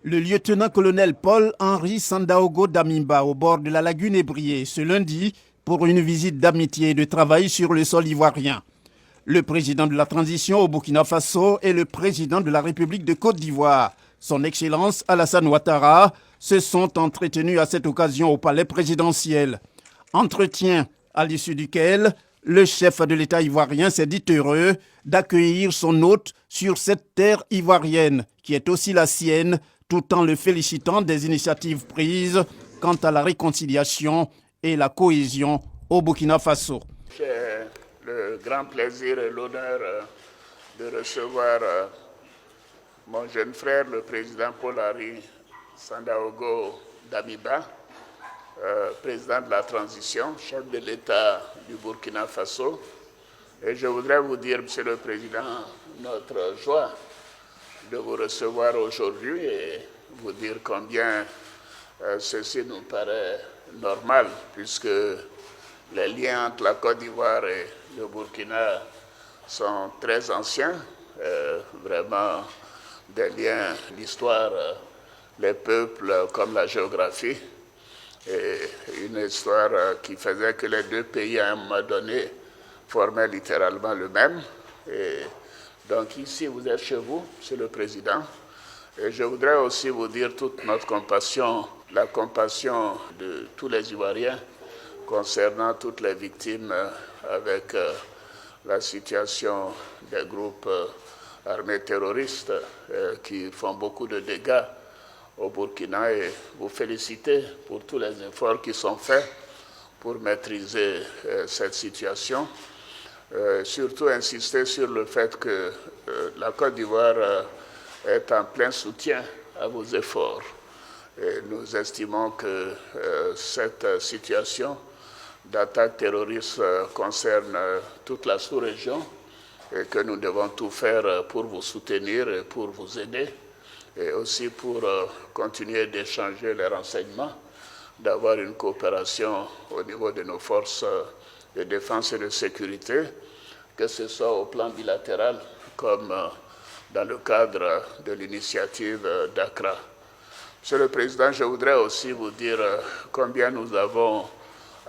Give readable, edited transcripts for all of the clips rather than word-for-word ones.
Le lieutenant-colonel Paul-Henri Sandaogo Damimba au bord de la lagune Ébrié ce lundi pour une visite d'amitié et de travail sur le sol ivoirien. Le président de la transition au Burkina Faso et le président de la République de Côte d'Ivoire, son Excellence Alassane Ouattara, se sont entretenus à cette occasion au palais présidentiel. Entretien à l'issue duquel le chef de l'État ivoirien s'est dit heureux d'accueillir son hôte sur cette terre ivoirienne, qui est aussi la sienne, tout en le félicitant des initiatives prises quant à la réconciliation et la cohésion au Burkina Faso. J'ai le grand plaisir et l'honneur de recevoir mon jeune frère, le président Paul-Henri Sandaogo Damiba, président de la transition, chef de l'État du Burkina Faso. Et je voudrais vous dire, Monsieur le Président, notre joie de vous recevoir aujourd'hui et vous dire combien ceci nous paraît normal, puisque les liens entre la Côte d'Ivoire et le Burkina sont très anciens, vraiment des liens, l'histoire, les peuples comme la géographie, et une histoire qui faisait que les deux pays à un moment donné formaient littéralement le même. Et donc ici, vous êtes chez vous, Monsieur le Président, et je voudrais aussi vous dire toute notre compassion, la compassion de tous les Ivoiriens concernant toutes les victimes avec la situation des groupes armés terroristes qui font beaucoup de dégâts au Burkina, et vous féliciter pour tous les efforts qui sont faits pour maîtriser cette situation. Surtout insister sur le fait que la Côte d'Ivoire est en plein soutien à vos efforts. Et nous estimons que cette situation d'attaque terroriste concerne toute la sous-région et que nous devons tout faire pour vous soutenir et pour vous aider, et aussi pour continuer d'échanger les renseignements, d'avoir une coopération au niveau de nos forces de défense et de sécurité, que ce soit au plan bilatéral comme dans le cadre de l'initiative d'Accra. Monsieur le Président, je voudrais aussi vous dire combien nous avons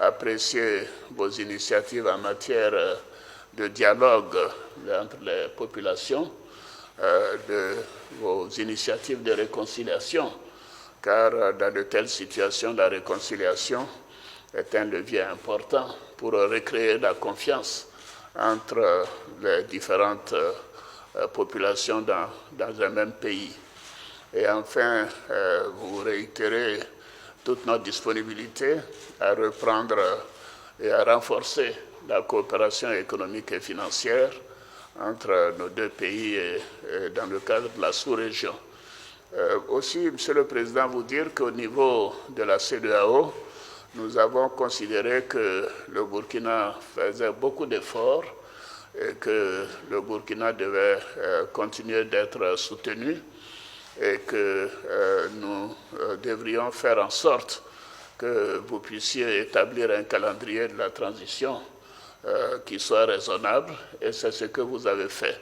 apprécié vos initiatives en matière de dialogue entre les populations, de vos initiatives de réconciliation, car dans de telles situations, la réconciliation est un levier important pour recréer la confiance entre les différentes populations dans un même pays. Et enfin, vous réitérez toute notre disponibilité à reprendre et à renforcer la coopération économique et financière entre nos deux pays et dans le cadre de la sous-région. Aussi, Monsieur le Président, vous dire qu'au niveau de la CEDEAO, nous avons considéré que le Burkina faisait beaucoup d'efforts et que le Burkina devait continuer d'être soutenu et que nous devrions faire en sorte que vous puissiez établir un calendrier de la transition qui soit raisonnable, et c'est ce que vous avez fait.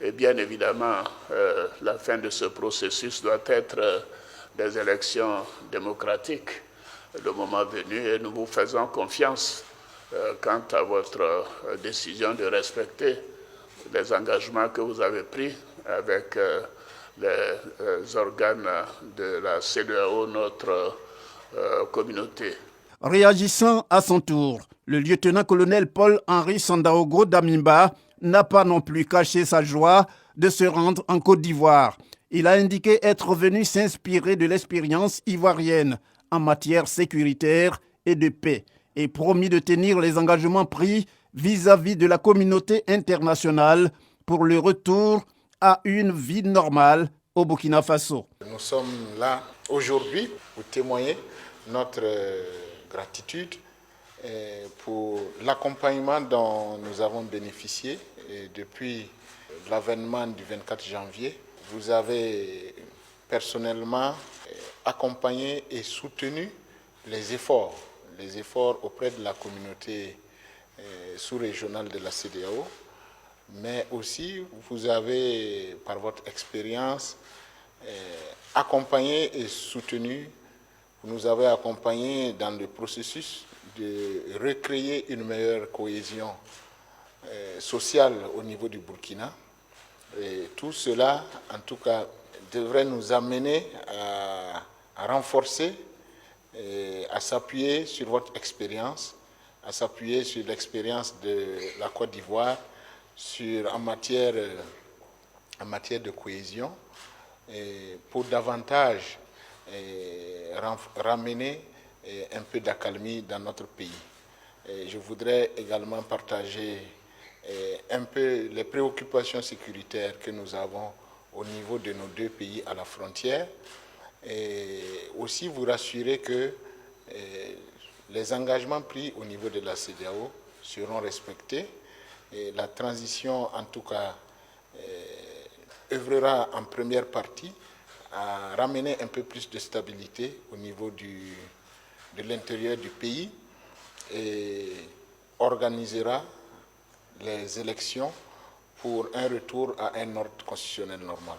Et bien évidemment, la fin de ce processus doit être des élections démocratiques le moment venu, et nous vous faisons confiance quant à votre décision de respecter les engagements que vous avez pris avec les organes de la CEDEAO, notre communauté. Réagissant à son tour, le lieutenant-colonel Paul-Henri Sandaogo Damimba n'a pas non plus caché sa joie de se rendre en Côte d'Ivoire. Il a indiqué être venu s'inspirer de l'expérience ivoirienne en matière sécuritaire et de paix et promis de tenir les engagements pris vis-à-vis de la communauté internationale pour le retour à une vie normale au Burkina Faso. Nous sommes là aujourd'hui pour témoigner notre gratitude pour l'accompagnement dont nous avons bénéficié depuis l'avènement du 24 janvier. Vous avez personnellement accompagné et soutenu les efforts auprès de la communauté sous-régionale de la CEDEAO, mais aussi vous avez, par votre expérience, accompagné et soutenu, vous nous avez accompagnés dans le processus de recréer une meilleure cohésion sociale au niveau du Burkina. Et tout cela, en tout cas, devrait nous amener à renforcer, à s'appuyer sur votre expérience, à s'appuyer sur l'expérience de la Côte d'Ivoire en matière de cohésion, pour davantage ramener un peu d'accalmie dans notre pays. Je voudrais également partager un peu les préoccupations sécuritaires que nous avons au niveau de nos deux pays à la frontière, et aussi vous rassurer que les engagements pris au niveau de la CEDEAO seront respectés. Et la transition, en tout cas, œuvrera en première partie à ramener un peu plus de stabilité au niveau de l'intérieur du pays et organisera les élections pour un retour à un ordre constitutionnel normal.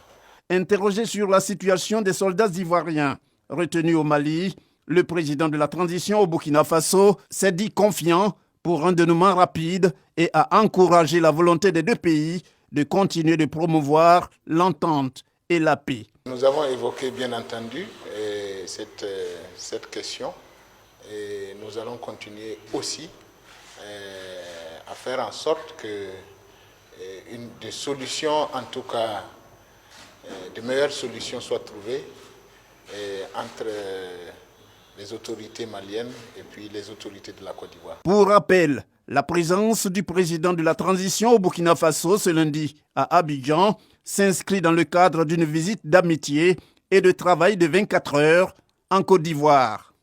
Interrogé sur la situation des soldats ivoiriens retenus au Mali, le président de la transition au Burkina Faso s'est dit confiant pour un dénouement rapide et a encouragé la volonté des deux pays de continuer de promouvoir l'entente et la paix. Nous avons évoqué bien entendu cette question et nous allons continuer aussi à faire en sorte que des solutions, en tout cas de meilleures solutions soient trouvées entre les autorités maliennes et puis les autorités de la Côte d'Ivoire. Pour rappel, la présence du président de la transition au Burkina Faso ce lundi à Abidjan s'inscrit dans le cadre d'une visite d'amitié et de travail de 24 heures en Côte d'Ivoire.